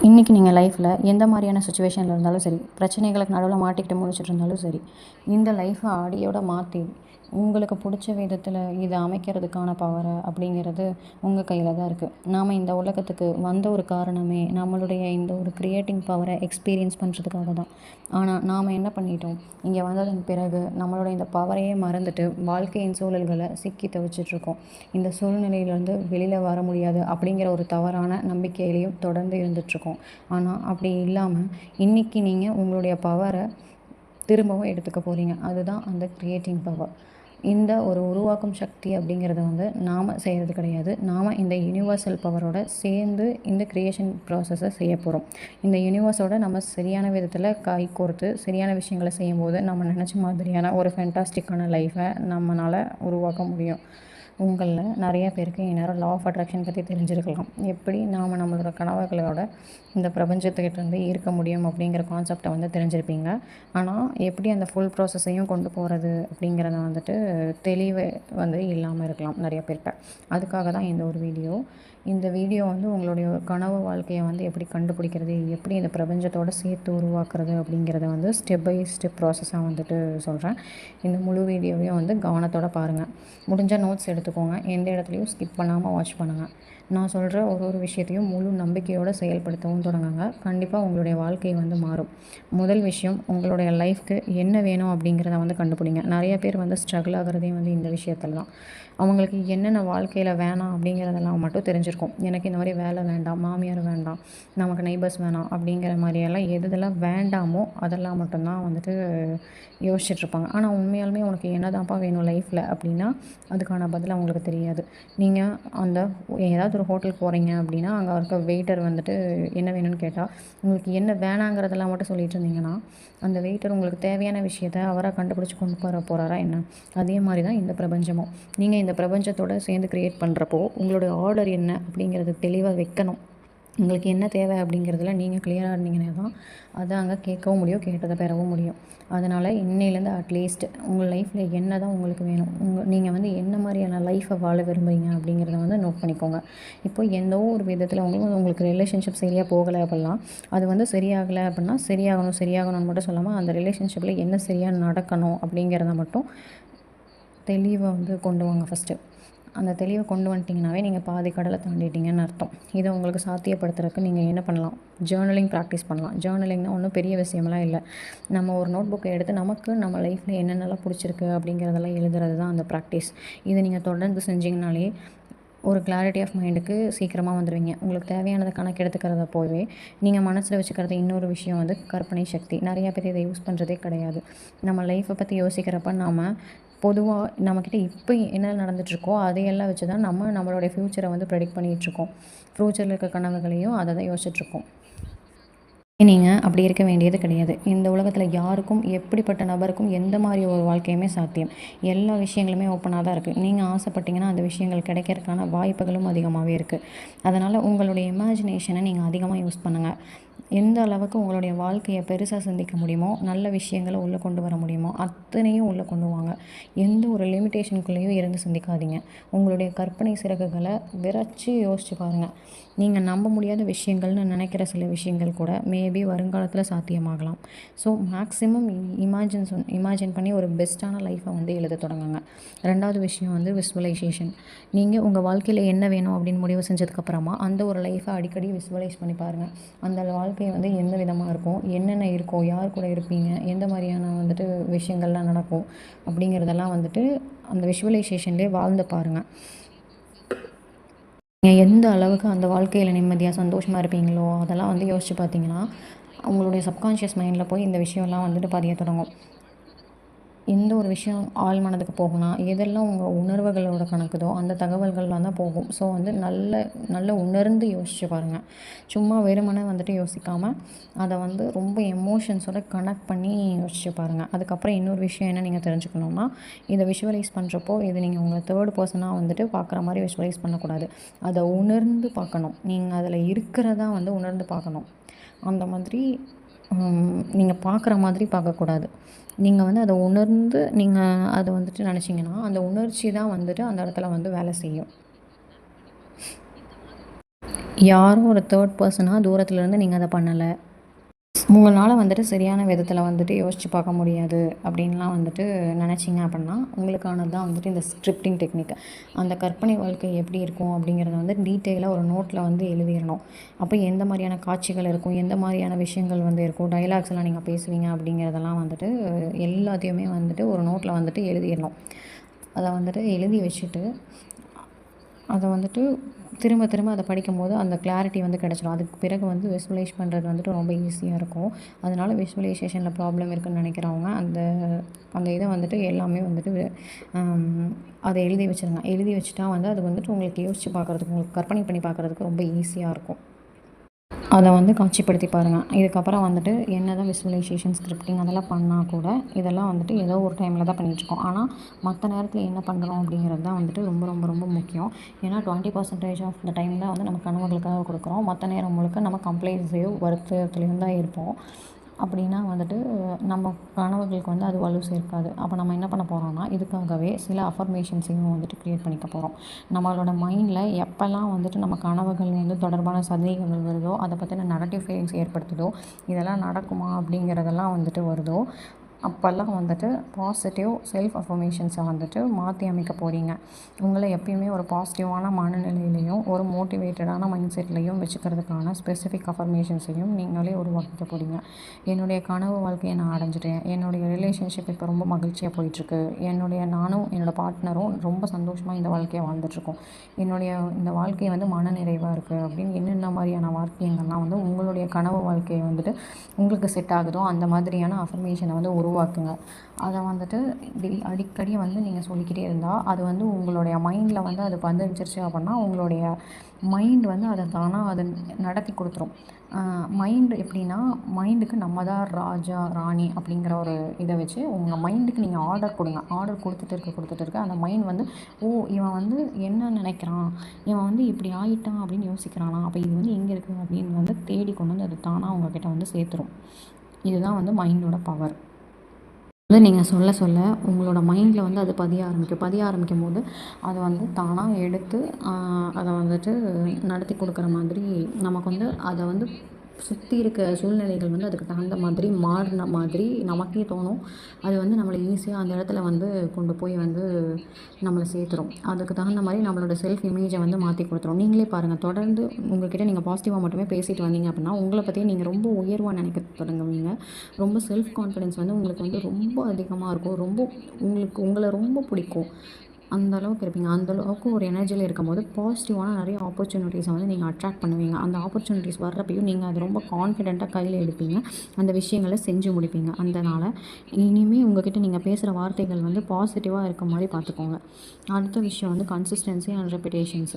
இன்றைக்கி நீங்கள் லைஃப்பில் எந்த மாதிரியான சுச்சுவேஷனில் இருந்தாலும் சரி, பிரச்சனைகளுக்கு நடுவில் மாட்டிக்கிட்டு முழிச்சிட்டு இருந்தாலும் சரி, இந்த லைஃப்பை அடியோட மாற்றி உங்களுக்கு பிடிச்ச விதத்தில் இதை அமைக்கிறதுக்கான பவரை அப்படிங்கிறது உங்கள் கையில் தான் இருக்குது. நாம் இந்த உலகத்துக்கு வந்த ஒரு காரணமே நம்மளுடைய இந்த ஒரு க்ரியேட்டிங் பவரை எக்ஸ்பீரியன்ஸ் பண்ணுறதுக்காக தான். ஆனால் நாம் என்ன பண்ணிட்டோம், இங்கே வந்ததன் பிறகு நம்மளோட இந்த பவரையே மறந்துட்டு வாழ்க்கையின் சூழல்களை சிக்கி தவிச்சிட்ருக்கோம். இந்த சூழ்நிலையிலேருந்து வெளியில் வர முடியாது அப்படிங்கிற ஒரு தவறான நம்பிக்கையிலையும் தொடர்ந்து இருந்துகிட்ருக்கோம். ஆனால் அப்படி இல்லாமல் இன்றைக்கி நீங்கள் உங்களுடைய பவரை திரும்பவும் எடுத்துக்க போகிறீங்க. அதுதான் அந்த க்ரியேட்டிங் பவர். இந்த ஒரு உருவாக்கும் சக்தி அப்படிங்கிறது நாம் செய்கிறது கிடையாது. நாம் இந்த யூனிவர்சல் பவரோட சேர்ந்து இந்த க்ரியேஷன் ப்ராசஸை செய்ய போகிறோம். இந்த யூனிவர்ஸோட நம்ம சரியான விதத்தில் கை கோர்த்து சரியான விஷயங்களை செய்யும்போது நம்ம நினச்ச மாதிரியான ஒரு ஃபேண்டாஸ்டிக்கான லைஃப்பை நம்மளால் உருவாக்க முடியும். உங்களில் நிறைய பேருக்கு இந்நேரம் லா ஆஃப் அட்ராக்ஷன் பற்றி தெரிஞ்சிருக்கலாம். எப்படி நாம் நம்மளோட கனவுகளோட இந்த பிரபஞ்சத்துக்கிட்டேருந்து ஈர்க்க முடியும் அப்படிங்கிற கான்செப்டை தெரிஞ்சிருப்பீங்க. ஆனால் எப்படி அந்த ஃபுல் ப்ராசஸையும் கொண்டு போகிறது அப்படிங்கிறத தெளிவு இல்லாமல் இருக்கலாம் நிறைய பேர்கிட்ட. அதுக்காக தான் இந்த ஒரு வீடியோ. இந்த வீடியோ உங்களுடைய கனவு வாழ்க்கையை எப்படி கண்டுபிடிக்கிறது, எப்படி இந்த பிரபஞ்சத்தோடு சேர்த்து உருவாக்குறது அப்படிங்கிறத ஸ்டெப் பை ஸ்டெப் ப்ராசஸாக சொல்கிறேன். இந்த முழு வீடியோவையும் கவனத்தோடு பாருங்கள். முடிஞ்சால் நோட்ஸ் எடுத்துக்கோங்க. எந்த இடத்துலையும் ஸ்கிப் பண்ணாமல் வாட்ச் பண்ணுங்கள். நான் சொல்கிற ஒரு விஷயத்தையும் முழு நம்பிக்கையோடு செயல்படுத்தவும் தொடங்குங்க. கண்டிப்பாக உங்களுடைய வாழ்க்கை மாறும். முதல் விஷயம், உங்களுடைய லைஃப்க்கு என்ன வேணும் அப்படிங்கிறத கண்டுபிடிங்க. நிறைய பேர் ஸ்ட்ரகிள் ஆகிறதே இந்த விஷயத்தில் தான். அவங்களுக்கு என்னென்ன வாழ்க்கையில் வேணாம் அப்படிங்கிறதெல்லாம் மட்டும் தெரிஞ்சிருக்கும். எனக்கு இந்த மாதிரி வேலை வேண்டாம், மாமியார் வேண்டாம், நமக்கு நெய்பர்ஸ் வேணாம் அப்படிங்கிற மாதிரியெல்லாம் எதெல்லாம் வேண்டாமோ அதெல்லாம் மட்டும்தான் யோசிச்சுட்ருப்பாங்க. ஆனால் உண்மையாலுமே உனக்கு என்னதான்ப்பா வேணும் லைஃப்பில் அப்படின்னா அதுக்கான பதில் அவங்களுக்கு தெரியாது. நீங்கள் அந்த ஏதாவது ஒரு ஹோட்டலுக்கு போகிறீங்க அப்படின்னா அங்கே இருக்க வெயிட்டர் என்ன வேணும்னு கேட்டால் உங்களுக்கு என்ன வேணாங்கிறதெல்லாம் மட்டும் சொல்லிட்டு இருந்தீங்கன்னா அந்த வெயிட்டர் உங்களுக்கு தேவையான விஷயத்தை அவராக கண்டுபிடிச்சி கொண்டு வர போகிறாரா என்ன? அதே மாதிரி தான் இந்த பிரபஞ்சமும். நீங்கள் இந்த பிரபஞ்சத்தோடு சேர்ந்து க்ரியேட் பண்ணுறப்போ உங்களுடைய ஆர்டர் என்ன அப்படிங்கிறது தெளிவாக வைக்கணும். உங்களுக்கு என்ன தேவை அப்படிங்கிறதுல நீங்கள் கிளியராக இருந்தீங்கன்னா தான் அதை அங்கே கேட்கவும் முடியும், கேட்டதை பெறவும் முடியும். அதனால் இன்னையிலேருந்து அட்லீஸ்ட் உங்கள் லைஃப்பில் என்ன தான் உங்களுக்கு வேணும், நீங்கள் என்ன மாதிரியான லைஃப்பை வாழ விரும்புகிறீங்க அப்படிங்கிறத நோட் பண்ணிக்கோங்க. இப்போ எந்த ஒரு விதத்தில் உங்களுக்கு ரிலேஷன்ஷிப் சரியாக போகலை அப்படிலாம் அது சரியாகலை அப்படின்னா சரியாகணும்னு மட்டும் சொல்லாமல் அந்த ரிலேஷன்ஷிப்பில் என்ன சரியாக நடக்கணும் அப்படிங்கிறத மட்டும் தெளிவாக கொண்டு வாங்க ஃபஸ்ட்டு. அந்த தெளிவை கொண்டு வந்துட்டிங்கனாவே நீங்கள் பாதி கடலை தாண்டிட்டீங்கன்னு அர்த்தம். இதை உங்களுக்கு சாத்தியப்படுத்துறதுக்கு நீங்கள் என்ன பண்ணலாம், ஜேர்னலிங் ப்ராக்டிஸ் பண்ணலாம். ஜேர்னலிங்னால் ஒன்றும் பெரிய விஷயமெல்லாம் இல்லை. நம்ம ஒரு நோட் புக்கை எடுத்து நமக்கு நம்ம லைஃப்பில் என்னென்னலாம் பிடிச்சிருக்கு அப்படிங்கிறதெல்லாம் எழுதுறது தான் அந்த ப்ராக்டிஸ். இதை நீங்கள் தொடர்ந்து செஞ்சிங்கனாலே ஒரு கிளாரிட்டி ஆஃப் மைண்டுக்கு சீக்கிரமாக வந்துடுவீங்க. உங்களுக்கு தேவையானதை கணக்கு எடுத்துக்கிறத போய் நீங்கள் மனசில் வச்சுக்கிறது இன்னொரு விஷயம் கற்பனை சக்தி. நிறையா பேர் இதை யூஸ் பண்ணுறதே கிடையாது. நம்ம லைஃப்பை பற்றி யோசிக்கிறப்ப நாம் பொதுவாக நம்மக்கிட்ட இப்போ என்ன நடந்துகிட்ருக்கோ அதையெல்லாம் வச்சு தான் நம்மளுடைய ஃப்யூச்சரை ப்ரெடிக்ட் பண்ணிகிட்ருக்கோம். ஃப்யூச்சரில் இருக்க கனவுகளையும் அதை தான் யோசிச்சுட்ருக்கோம். நீங்கள் அப்படி இருக்க வேண்டியது கிடையாது. இந்த உலகத்தில் யாருக்கும் எப்படிப்பட்ட நபருக்கும் எந்த மாதிரி ஒரு வாழ்க்கையுமே சாத்தியம். எல்லா விஷயங்களுமே ஓப்பனாக தான் இருக்குது. நீங்கள் ஆசைப்பட்டீங்கன்னா அந்த விஷயங்கள் கிடைக்கிறதுக்கான வாய்ப்புகளும் அதிகமாகவே இருக்குது. அதனால் உங்களுடைய இமேஜினேஷனை நீங்கள் அதிகமாக யூஸ் பண்ணுங்கள். எந்த அளவுக்கு உங்களுடைய வாழ்க்கையை பெருசாக சிந்திக்க முடியுமோ, நல்ல விஷயங்களை உள்ளே கொண்டு வர முடியுமோ அத்தனையும் உள்ளே கொண்டு வாங்க. எந்த ஒரு லிமிட்டேஷனுக்குள்ளேயும் இருந்து சிந்திக்காதீங்க. உங்களுடைய கற்பனை சிறகுகளை விரைச்சி யோசிச்சு பாருங்கள். நீங்கள் நம்ப முடியாத விஷயங்கள்னு நினைக்கிற சில விஷயங்கள் கூட மேபி வருங்காலத்தில் சாத்தியமாகலாம். ஸோ மேக்ஸிமம் இமேஜின் பண்ணி ஒரு பெஸ்ட்டான லைஃப்பை எழுத தொடங்குங்க. ரெண்டாவது விஷயம் விஸ்வலைசேஷன். நீங்கள் உங்கள் வாழ்க்கையில் என்ன வேணும் அப்படின்னு முடிவு செஞ்சதுக்கப்புறமா அந்த ஒரு லைஃப்பை அடிக்கடி விஸ்வலைஸ் பண்ணி பாருங்கள். அந்த வாழ்க்கை எந்த விதமாக இருக்கும், என்னென்ன இருக்கும், யார் கூட இருப்பீங்க, எந்த மாதிரியான விஷயங்கள்லாம் நடக்கும் அப்படிங்கிறதெல்லாம் அந்த விஷுவலைசேஷன்லேயே வாழ்ந்து பாருங்கள். நீங்கள் எந்த அளவுக்கு அந்த வாழ்க்கையில் நிம்மதியாக சந்தோஷமாக இருப்பீங்களோ அதெல்லாம் யோசித்து பார்த்தீங்கன்னா உங்களுடைய சப்கான்ஷியஸ் மைண்டில் போய் இந்த விஷயம்லாம் பதிய தொடங்கும். எந்த ஒரு விஷயம் ஆள் மனதுக்கு போகணும், எதெல்லாம் உங்கள் உணர்வுகளோட கணக்குதோ அந்த தகவல்கள்லாம் தான் போகும். ஸோ நல்ல உணர்ந்து யோசிச்சு பாருங்கள். சும்மா வெறுமனே யோசிக்காமல் அதை ரொம்ப எமோஷன்ஸோட கனெக்ட் பண்ணி யோசிச்சு பாருங்கள். அதுக்கப்புறம் இன்னொரு விஷயம் என்ன நீங்கள் தெரிஞ்சுக்கணுன்னா, இதை விஷுவலைஸ் பண்ணுறப்போ இது நீங்கள் உங்களை தேர்ட் பர்சனாக பார்க்குற மாதிரி விஷுவலைஸ் பண்ணக்கூடாது. அதை உணர்ந்து பார்க்கணும். நீங்கள் அதில் இருக்கிறதா உணர்ந்து பார்க்கணும். அந்த மாதிரி நீங்கள் பார்க்குற மாதிரி பார்க்கக்கூடாது. நீங்கள் அதை உணர்ந்து நீங்கள் அதை நினச்சிங்கன்னா அந்த உணர்ச்சி தான் அந்த இடத்துல வேலை செய்யும். யாரோ ஒரு தேர்ட் பர்சனாக தூரத்துலேருந்து நீங்கள் அதை பண்ணலை, உங்களால் வந்துட்டு சரியான விதத்தில் வந்துட்டு யோசித்து பார்க்க முடியாது அப்படின்லாம் வந்துட்டு நினச்சிங்க அப்படின்னா, உங்களுக்கானது தான் வந்துட்டு இந்த ஸ்கிரிப்டிங் டெக்னிக். அந்த கற்பனை வாழ்க்கை எப்படி இருக்கும் அப்படிங்கிறத வந்து டீட்டெயிலாக ஒரு நோட்டில் வந்து எழுதிடணும். அப்போ எந்த மாதிரியான காட்சிகள் இருக்கும், எந்த மாதிரியான விஷயங்கள் வந்து இருக்கும், டைலாக்ஸ்லாம் நீங்கள் பேசுவீங்க அப்படிங்கிறதெல்லாம் வந்துட்டு எல்லாத்தையுமே வந்துட்டு ஒரு நோட்டில் வந்துட்டு எழுதிடணும். அதை வந்துட்டு எழுதி வச்சுட்டு அதை வந்துட்டு திரும்ப திரும்ப அதை படிக்கும்போது அந்த கிளாரிட்டி வந்து கிடச்சிடும். அதுக்கு பிறகு வந்து விசுவலைஸ் பண்ணுறது வந்துட்டு ரொம்ப ஈஸியாக இருக்கும். அதனால் விசுவலைசேஷனில் ப்ராப்ளம் இருக்குதுன்னு நினைக்கிறவங்க அந்த அந்த இதை வந்துட்டு எல்லாமே வந்துட்டு அதை எழுதி வச்சுருங்க. எழுதி வச்சுட்டா வந்து அது வந்துட்டு உங்களுக்கு யோசித்து பார்க்குறதுக்கு, உங்களுக்கு கற்பனை பண்ணி பார்க்குறதுக்கு ரொம்ப ஈஸியாக இருக்கும். அதை வந்து காட்சிப்படுத்தி பாருங்கள். இதுக்கப்புறம் வந்துட்டு என்ன தான் விசுவலைசேஷன், ஸ்கிரிப்டிங் அதெல்லாம் பண்ணால் கூட இதெல்லாம் வந்துட்டு ஏதோ ஒரு டைமில் தான் பண்ணிகிட்ருக்கோம். ஆனால் மற்ற நேரத்தில் என்ன பண்ணுறோம் அப்படிங்கிறது தான் வந்துட்டு ரொம்ப ரொம்ப ரொம்ப முக்கியம். ஏன்னா 20% ஆஃப் த டைம் தான் வந்து நம்ம கனவுகளுக்காக கொடுக்குறோம். மற்ற நேரம் முழுக்க நம்ம கம்ப்ளைண்ட்ஸையோ வருத்தத்துலேயும் தான் இருப்போம். அப்படின்னா வந்துட்டு நம்ம கனவுகளுக்கு வந்து அது வலு சேர்க்காது. அப்போ நம்ம என்ன பண்ண போகிறோம்னா, இதுக்காகவே சில அஃபர்மேஷன்ஸையும் வந்துட்டு க்ரியேட் பண்ணிக்க போகிறோம். நம்மளோட மைண்டில் எப்போல்லாம் வந்துட்டு நம்ம கனவுகள் வந்து தொடர்பான சந்தேகங்கள் வருதோ, அதை பற்றின நெகட்டிவ் ஃபீலிங்ஸ் ஏற்படுத்துதோ, இதெல்லாம் நடக்குமா அப்படிங்கிறதெல்லாம் வந்துட்டு வருதோ, அப்போல்லாம் வந்துட்டு பாசிட்டிவ் செல்ஃப் அஃபர்மேஷன்ஸை வந்துட்டு மாற்றி அமைக்க போகிறீங்க. உங்களை எப்பயுமே ஒரு பாசிட்டிவான மனநிலையிலையும் ஒரு மோட்டிவேட்டடான மைண்ட் செட்லையும் வச்சுக்கிறதுக்கான ஸ்பெசிஃபிக் அஃபர்மேஷன்ஸையும் நீங்களே உருவாக்கிக்க போகிறீங்க. என்னுடைய கனவு வாழ்க்கையை நான் அடைஞ்சிட்டேன், என்னுடைய ரிலேஷன்ஷிப் இப்போ ரொம்ப மகிழ்ச்சியாக போயிட்டுருக்கு, நானும் என்னோடய பார்ட்னரும் ரொம்ப சந்தோஷமாக இந்த வாழ்க்கையை வாழ்ந்துட்டுருக்கோம், என்னுடைய இந்த வாழ்க்கை வந்து மனநிறைவாக இருக்குது அப்படின்னு என்னென்ன மாதிரியான வாக்கியங்கள்லாம் வந்து உங்களுடைய கனவு வாழ்க்கையை வந்துட்டு உங்களுக்கு செட் ஆகுதோ அந்த மாதிரியான அஃபர்மேஷனை வந்து உருவாக்குங்க. அதை வந்துட்டு அடிக்கடி வந்து நீங்கள் சொல்லிக்கிட்டே இருந்தால் அது வந்து உங்களுடைய மைண்டில் வந்து அது பதிஞ்சிருச்சு அப்படின்னா உங்களுடைய மைண்ட் வந்து அதை தானாக அதை நடத்தி கொடுத்துரும். மைண்டு எப்படின்னா, மைண்டுக்கு நம்ம தான் ராஜா ராணி அப்படிங்கிற ஒரு இதை வச்சு உங்கள் மைண்டுக்கு நீங்கள் ஆர்டர் கொடுங்க. ஆர்டர் கொடுத்துட்டு இருக்க அந்த மைண்ட் வந்து இவன் வந்து என்ன நினைக்கிறான், இவன் வந்து இப்படி ஆகிட்டான் அப்படின்னு யோசிக்கிறானா, அப்போ இது வந்து எங்கே இருக்குது அப்படின்னு வந்து தேடி கொண்டு வந்து அது தானாக உங்ககிட்ட வந்து சேர்த்துரும். இதுதான் வந்து மைண்டோட பவர். வந்து நீங்கள் சொல்ல சொல்ல உங்களோட மைண்டில் வந்து அது பதிய ஆரம்பிக்கும்போது அதை வந்து தானாக எடுத்து அதை வந்துட்டு நடத்தி கொடுக்குற மாதிரி நமக்கு வந்து அதை வந்து சுற்றி இருக்க சூழ்நிலைகள் வந்து அதுக்கு தகுந்த மாதிரி மாறின மாதிரி நமக்கே தோணும். அது வந்து நம்மளை ஈஸியாக அந்த இடத்துல வந்து கொண்டு போய் வந்து நம்மளை சேர்த்துரும். அதுக்கு தகுந்த மாதிரி நம்மளோட செல்ஃப் இமேஜை வந்து மாற்றி கொடுத்துரும். நீங்களே பாருங்கள், தொடர்ந்து உங்கள்கிட்ட நீங்கள் பாசிட்டிவாக மட்டுமே பேசிட்டு வந்தீங்க அப்படின்னா உங்களை பற்றியே நீங்கள் ரொம்ப உயர்வாக நினைக்க தொடங்குவீங்க. ரொம்ப செல்ஃப் கான்ஃபிடென்ஸ் வந்து உங்களுக்கு வந்து ரொம்ப அதிகமாக இருக்கும். ரொம்ப உங்களை ரொம்ப பிடிக்கும். அந்த அளவுக்கு இருப்பீங்க. அந்த அளவுக்கு ஒரு எனர்ஜியில் இருக்கும்போது பாசிட்டிவான நிறைய ஆப்பர்ச்சுனிட்டிஸை வந்து நீங்கள் அட்ராக்ட் பண்ணுவீங்க. அந்த ஆப்பர்ச்சுனிட்டிஸ் வர்றப்பையும் நீங்கள் அது ரொம்ப கான்ஃபிடென்ட்டாக கையில் எடுப்பீங்க. அந்த விஷயங்களை செஞ்சு முடிப்பீங்க. அதனால் இனிமேல் உங்கள்கிட்ட நீங்கள் பேசுகிற வார்த்தைகள் வந்து பாசிட்டிவாக இருக்க மாதிரி பார்த்துக்கோங்க. அடுத்த விஷயம் வந்து கன்சிஸ்டன்சி அண்ட் ரெப்பிடேஷன்ஸ்.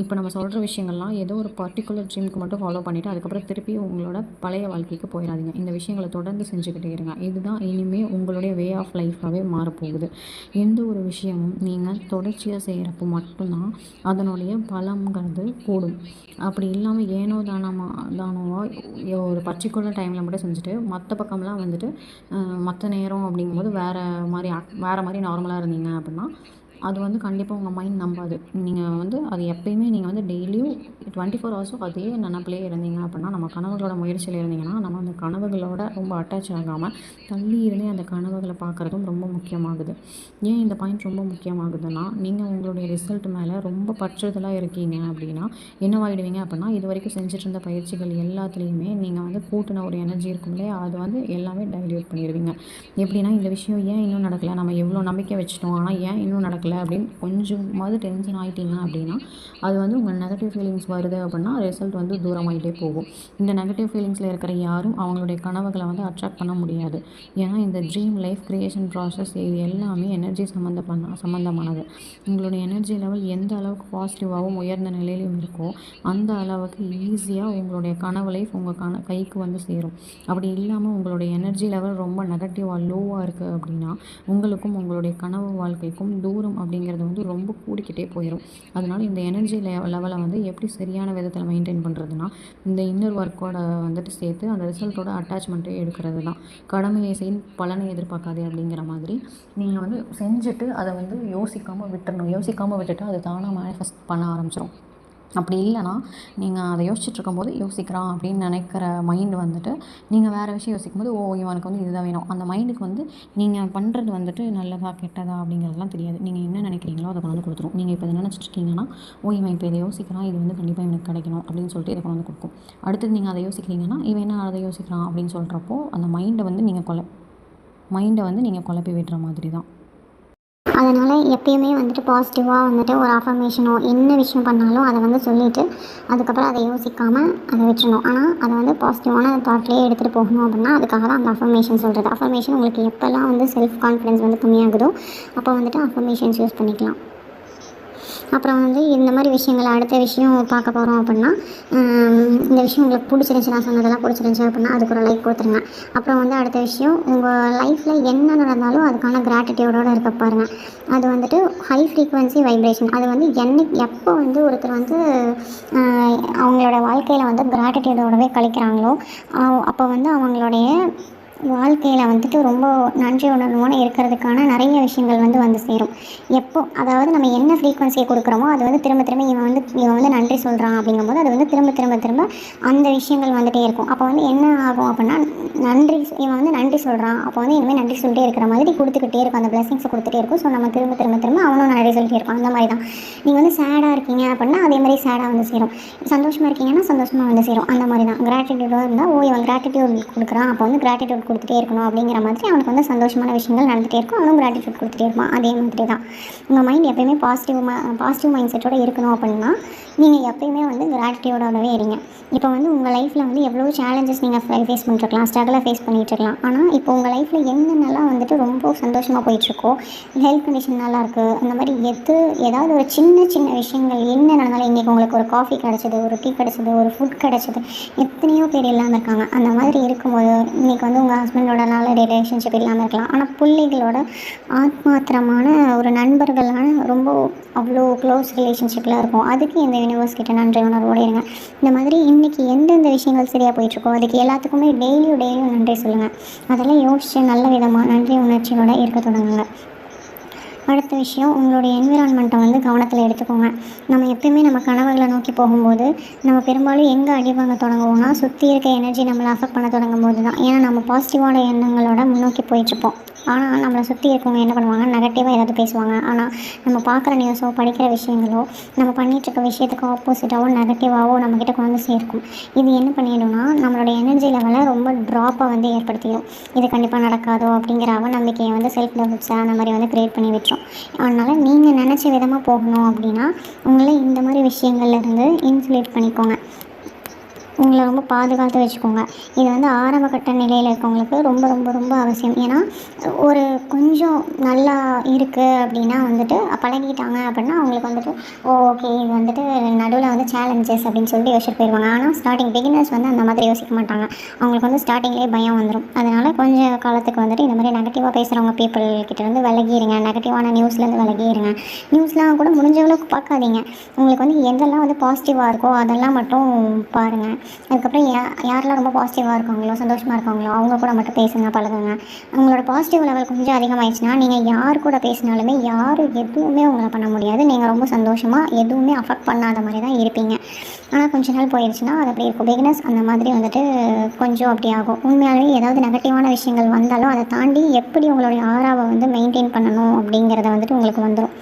இப்போ நம்ம சொல்கிற விஷயங்கள்லாம் ஏதோ ஒரு பர்டிகுலர் ட்ரீமுக்கு மட்டும் ஃபாலோ பண்ணிவிட்டு அதுக்கப்புறம் திருப்பி உங்களோட பழைய வாழ்க்கைக்கு போயிடாதீங்க. இந்த விஷயங்களை தொடர்ந்து செஞ்சுக்கிட்டே இருங்க. இதுதான் இனிமேல் உங்களுடைய வே ஆஃப் லைஃபாகவே மாறப்போகுது. எந்த ஒரு விஷயமும் நீங்கள் தொடர்ச்சியாக செய்கிறப்போ மட்டும்தான் அதனுடைய பலங்கிறது கூடும். அப்படி இல்லாமல் ஏனோ தானமாக ஒரு பர்டிகுலர் டைமில் மட்டும் செஞ்சுட்டு மற்ற பக்கம்லாம் வந்துட்டு மற்ற நேரம் அப்படிங்கும்போது வேறு மாதிரி நார்மலாக இருந்தீங்க அப்படின்னா அது வந்து கண்டிப்பாக உங்கள் மைண்ட் நம்பாது. நீங்கள் வந்து அது எப்பயுமே நீங்கள் வந்து டெய்லியும் 24 ஹவர்ஸும் அதே நினப்பிலே இருந்தீங்க அப்படின்னா, நம்ம கனவுகளோட முயற்சியில் இருந்தீங்கன்னா நம்ம அந்த கனவுகளோட ரொம்ப அட்டாச் ஆகாமல் தள்ளி இருந்தே அந்த கனவுகளை பார்க்குறதும் ரொம்ப முக்கியமாகுது. ஏன் இந்த பாயிண்ட் ரொம்ப முக்கியமாகுதுன்னா, நீங்கள் உங்களுடைய ரிசல்ட் மேலே ரொம்ப பற்றுதலாக இருக்கீங்க அப்படின்னா என்னவாகிடுவீங்க அப்படின்னா, இது வரைக்கும் செஞ்சுட்டு இருந்த பயிற்சிகள் எல்லாத்துலேயுமே நீங்கள் வந்து கூட்டின ஒரு எனர்ஜி இருக்கும் இல்லையா, அது வந்து எல்லாமே டைல்யூட் பண்ணிடுவீங்க. எப்படின்னா, இந்த விஷயம் ஏன் இன்னும் நடக்கலை, நம்ம எவ்வளோ நம்பிக்கை வச்சுட்டோம் ஆனால் ஏன் இன்னும் நடக்கலை அப்படின்னு கொஞ்சமாவது டென்ஷன் ஆகிட்டீங்க அப்படின்னா அது வந்து உங்கள் நெகட்டிவ் ஃபீலிங்ஸ் வருது அப்படின்னா ரிசல்ட் வந்து தூரமாகிட்டே போகும். இந்த நெகட்டிவ் ஃபீலிங்ஸில் இருக்கிற யாரும் அவங்களுடைய கனவுகளை வந்து அட்ராக்ட் பண்ண முடியாது. ஏன்னா இந்த ட்ரீம் லைஃப் க்ரியேஷன் ப்ராசஸ் இது எல்லாமே எனர்ஜி சம்மந்தமானது. உங்களுடைய எனர்ஜி லெவல் எந்த அளவுக்கு பாசிட்டிவாகவும் உயர்ந்த நிலையிலும் இருக்கோ அந்த அளவுக்கு ஈஸியாக உங்களுடைய கனவு லைஃப் உங்கள் கைக்கு வந்து சேரும். அப்படி இல்லாமல் உங்களுடைய எனர்ஜி லெவல் ரொம்ப நெகட்டிவாக லோவாக இருக்குது அப்படின்னா உங்களுக்கும் உங்களுடைய கனவு வாழ்க்கைக்கும் தூரம் அப்படிங்கிறது வந்து ரொம்ப கூடிக்கிட்டே போயிடும். அதனால் இந்த எனர்ஜி லெவலை வந்து எப்படி சரியான விதத்தில் மெயின்டைன் பண்ணுறதுனா, இந்த இன்னர் ஒர்க்கோட வந்துட்டு சேர்த்து அந்த ரிசல்ட்டோட அட்டாச்மெண்ட்டே எடுக்கிறது தான். கடமையை செய்யும் பலனை எதிர்பார்க்காதே அப்படிங்கிற மாதிரி நீங்கள் வந்து செஞ்சுட்டு அதை வந்து யோசிக்காமல் விட்டுட்டு அது தானாக மேனிஃபெஸ்ட் பண்ண ஆரம்பிச்சிடும். அப்படி இல்லைனா நீங்கள் அதை யோசிச்சுட்ருக்கும்போது யோசிக்கிறான் அப்படின்னு நினைக்கிற மைண்டு வந்துட்டு நீங்கள் வேறு விஷயம் யோசிக்கும்போது இவனுக்கு வந்து இதுதான் வேணும். அந்த மைண்டுக்கு வந்து நீங்கள் பண்ணுறது வந்துட்டு நல்லதா கெட்டதா அப்படிங்கிறதுலாம் தெரியாது. நீங்கள் என்ன நினைக்கிறீங்களோ அதை கொண்டு வந்து கொடுத்துரும். நீங்கள் இப்போ இதை நினச்சிட்ருக்கீங்கன்னா இவன் இப்போ இதை யோசிக்கிறான், இது வந்து கண்டிப்பாக எனக்கு கிடைக்கணும் அப்படின்னு சொல்லிட்டு இதை கொண்டு வந்து கொடுக்கும். அடுத்தது நீங்கள் அதை யோசிக்கிறீங்கன்னா இவன் என்ன அதை யோசிக்கிறான் அப்படின்னு சொல்கிறப்போ அந்த மைண்டை வந்து நீங்கள் குழப்பி விடுற மாதிரி தான். அதனால் எப்பயுமே வந்துட்டு பாசிட்டிவாக வந்துட்டு ஒரு அஃபர்மேஷனோ என்ன விஷயம் பண்ணாலும் அதை வந்து சொல்லிவிட்டு அதுக்கப்புறம் அதை யோசிக்காமல் அதை விட்டுறணும். ஆனால் அதை வந்து பாசிட்டிவான தாட்லேயே எடுத்துகிட்டு போகணும் அப்படின்னா அதுக்காக தான் அந்த அஃபர்மேஷன் சொல்கிறது. அஃபர்மேஷன் உங்களுக்கு எப்போல்லாம் வந்து செல்ஃப் கான்ஃபிடன்ஸ் வந்து கம்மியாகுதோ அப்போ வந்துட்டு அஃபர்மேஷன்ஸ் யூஸ் பண்ணிக்கலாம். அப்புறம் வந்து இந்த மாதிரி விஷயங்களை அடுத்த விஷயம் பார்க்க போகிறோம் அப்படின்னா இந்த விஷயம் உங்களுக்கு பிடிச்சிருந்துச்சி, நான் சொன்னதெல்லாம் பிடிச்சிருந்துச்சி அப்படின்னா அதுக்கு ஒரு லைக் கொடுத்துருங்க. அப்புறம் வந்து அடுத்த விஷயம் உங்கள் லைஃப்பில் என்ன நடந்தாலும் அதுக்கான கிராட்டிடியூடோடு இருக்க பாருங்கள். அது வந்துட்டு ஹை ஃப்ரீக்வன்சி வைப்ரேஷன். அது வந்து எப்போ வந்து ஒருத்தர் வந்து அவங்களோட வாழ்க்கையில் வந்து கிராட்டிடியூடோடவே கழிக்கிறாங்களோ அப்போ வந்து அவங்களுடைய வாழ்க்கையில் வந்துட்டு ரொம்ப நன்றி உணர்வோடு இருக்கிறதுக்கான நிறைய விஷயங்கள் வந்து சேரும். அதாவது நம்ம என்ன ஃப்ரீக்வன்சியை கொடுக்குறோமோ அது வந்து திரும்ப இவன் வந்து நன்றி சொல்கிறான் அப்படிங்கும்போது அது வந்து திரும்ப அந்த விஷயங்கள் வந்துகிட்டே இருக்கும். அப்போ வந்து என்ன ஆகும் அப்படின்னா இவன் வந்து நன்றி சொல்கிறான், அப்போ வந்து இனிமேல் நன்றி சொல்லிட்டே இருக்கிற மாதிரி கொடுத்துக்கிட்டே இருக்கும், அந்த பிளெஸிங்ஸை கொடுத்துட்டே இருக்கும். ஸோ நம்ம திரும்ப அவனும் நன்றி சொல்லிட்டே இருக்கும். அந்த மாதிரி தான் நீங்கள் வந்து சேடாக இருக்கீங்க அப்படின்னா அதே மாதிரி சேடாக வந்து சேரும். சந்தோஷமாக இருக்கீங்கன்னா சந்தோஷமாக வந்து சேரும். அந்த மாதிரி தான் கிராட்டிடியூடாக இருந்தால் இவன் கிராட்டிடியூட் கொடுக்குறான், அப்போ வந்து கிராட்டிடியூட் கொடுத்துட்டே இருக்கணும் அப்படிங்கிற மாதிரி அவனுக்கு வந்து சந்தோஷமான விஷயங்கள் நடந்துகிட்டே இருக்கும், அவனும் கிராட்டிடியூட் கொடுத்துட்டே இருப்பான். அதே மாதிரி தான் உங்கள் மைண்ட் எப்போயுமே பாசிட்டிவ் மைண்ட் செட்டோடு இருக்கணும் அப்படின்னா நீங்கள் எப்போயுமே வந்து கிராட்டிடியூடோடவே இருங்க. இப்போ வந்து உங்கள் லைஃப்பில் வந்து எவ்வளோ சேலஞ்சஸ் நீங்கள் ஃபேஸ் பண்ணிட்டுருக்கலாம், ஸ்ட்ரகிளை ஃபேஸ் பண்ணிகிட்ருக்கலாம். ஆனால் இப்போ உங்கள் லைஃப்பில் என்னென்னலாம் வந்துட்டு ரொம்ப சந்தோஷமாக போயிட்டுருக்கோ, ஹெல்த் கண்டிஷன் நல்லாயிருக்கு, அந்த மாதிரி ஏதாவது ஒரு சின்ன விஷயங்கள் என்ன நடந்தாலும் இன்றைக்கி உங்களுக்கு ஒரு காஃபி கிடச்சிது, ஒரு டீ கிடச்சிது, ஒரு ஃபுட் கிடச்சிது, எத்தனையோ பேர் இல்லாமல் இருக்காங்க. அந்த மாதிரி இருக்கும்போது இன்றைக்கி வந்து உங்கள் ஹஸ்பண்டோட நல்ல ரிலேஷன்ஷிப் இல்லாமல் இருக்கலாம், ஆனால் பிள்ளைகளோட ஆத்மாத்திரமான ஒரு நண்பர்களான ரொம்ப அவ்வளோ க்ளோஸ் ரிலேஷன்ஷிப்பில் இருக்கும். அதுக்கு இந்த யூனிவர்ஸ் கிட்ட நன்றி உணர்வோடு இருங்க. இந்த மாதிரி இன்றைக்கி எந்தெந்த விஷயங்கள் சரியாக போயிட்டுருக்கோ அதுக்கு எல்லாத்துக்குமே டெய்லியும் நன்றி சொல்லுங்கள். அதெல்லாம் யோசித்து நல்ல விதமாக நன்றி உணர்ச்சியோடு இருக்க தொடங்குங்க. அடுத்த விஷயம் உங்களுடைய என்விரான்மெண்ட்டை வந்து கவனத்தில் எடுத்துக்கோங்க. நம்ம எப்பயுமே நம்ம கனவுகளை நோக்கி போகும்போது நம்ம பெரும்பாலும் எங்கே அடி வாங்க தொடங்குவோம்னா சுற்றி இருக்க எனர்ஜி நம்மளை அஃபெக்ட் பண்ண தொடங்கும் போது தான். ஏன்னா நம்ம பாசிட்டிவான எண்ணங்களோட முன்னோக்கி போயிட்டுருப்போம். ஆனால் நம்மளை சுற்றி இருக்கவங்க என்ன பண்ணுவாங்க, நெகட்டிவாக ஏதாவது பேசுவாங்க. ஆனால் நம்ம பார்க்குற நியூஸோ படிக்கிற விஷயங்களோ நம்ம பண்ணிகிட்ருக்க விஷயத்துக்கு ஆப்போசிட்டாவோ நெகட்டிவாகவோ நம்மக்கிட்ட கொண்டு வந்து சேர்க்கும். இது என்ன பண்ணிடும்னா நம்மளோட எனர்ஜி லெவலை ரொம்ப ட்ராப்பை வந்து ஏற்படுத்திடும். இது கண்டிப்பாக நடக்காதோ அப்படிங்கிற அவநம்பிக்கையை வந்து செல்ஃப் டவுட்ஸை அந்த மாதிரி வந்து க்ரியேட் பண்ணி விட்டுரும். அதனால் நீங்கள் நினச்ச விதமாக போகணும் அப்படின்னா உங்களை இந்த மாதிரி விஷயங்கள்லேருந்து இன்சுலேட் பண்ணிக்கோங்க, உங்களை ரொம்ப பாதுகாத்து வச்சுக்கோங்க. இது வந்து ஆரம்பகட்ட நிலையில் இருக்கவங்களுக்கு ரொம்ப ரொம்ப ரொம்ப அவசியம். ஏன்னா ஒரு கொஞ்சம் நல்லா இருக்குது அப்படின்னா வந்துட்டு பழகிட்டாங்க அப்படின்னா அவங்களுக்கு வந்துட்டு ஓகே இது வந்துட்டு நடுவில் வந்து சேலஞ்சஸ் அப்படின்னு சொல்லிட்டு யோசிச்சு போயிடுவாங்க. ஆனால் ஸ்டார்டிங் பிகினர்ஸ் வந்து அந்த மாதிரி யோசிக்க மாட்டாங்க. அவங்களுக்கு வந்து ஸ்டார்டிங்லேயே பயம் வந்துடும். அதனால் கொஞ்சம் காலத்துக்கு வந்துட்டு இந்த மாதிரி நெகட்டிவாக பேசுகிறவங்க பீப்புள்கிட்ட வந்து விலகிடுங்க, நெகட்டிவான நியூஸ்லேருந்து விலகிடுங்க. நியூஸ்லாம் கூட முடிஞ்ச அளவுக்கு பார்க்காதீங்க. உங்களுக்கு வந்து எதெல்லாம் வந்து பாசிட்டிவாக இருக்கோ அதெல்லாம் மட்டும் பாருங்கள். அதுக்கப்புறம் யாரெல்லாம் ரொம்ப பாசிட்டிவாக இருக்காங்களோ சந்தோஷமாக இருக்காங்களோ அவங்க கூட மட்டும் பேசுங்க, பழகுங்க. உங்களோட பாசிட்டிவ் லெவல் கொஞ்சம் அதிகமாகிடுச்சுன்னா நீங்கள் யார் கூட பேசினாலுமே யாரும் எதுவுமே உங்களை பண்ண முடியாது. நீங்கள் ரொம்ப சந்தோஷமாக எதுவுமே அஃபெக்ட் பண்ணாத மாதிரி தான் இருப்பீங்க. ஆனால் கொஞ்ச நாள் போயிடுச்சுன்னா அது அப்படி இருக்கும். பிகினர்ஸ் அந்த மாதிரி வந்துட்டு கொஞ்சம் அப்படி ஆகும். உண்மையாகவே ஏதாவது நெகட்டிவான விஷயங்கள் வந்தாலும் அதை தாண்டி எப்படி உங்களுடைய ஆறாவை வந்து மெயின்டைன் பண்ணணும் அப்படிங்கிறத வந்துட்டு உங்களுக்கு வந்துடும்.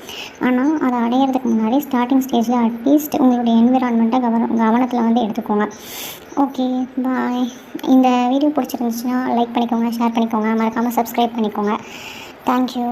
ஆனால் அதை அடையிறதுக்கு முன்னாடி ஸ்டார்டிங் ஸ்டேஜில் அட்லீஸ்ட் உங்களுடைய என்விரான்மெண்ட்டை கவனத்தில் வந்து எடுத்துக்கோங்க. ஓகே, பாய். இந்த வீடியோ பிடிச்சிருந்துச்சுன்னா லைக் பண்ணிக்கோங்க, ஷேர் பண்ணிக்கோங்க, மறக்காமல் சப்ஸ்கிரைப் பண்ணிக்கோங்க. தேங்க்யூ.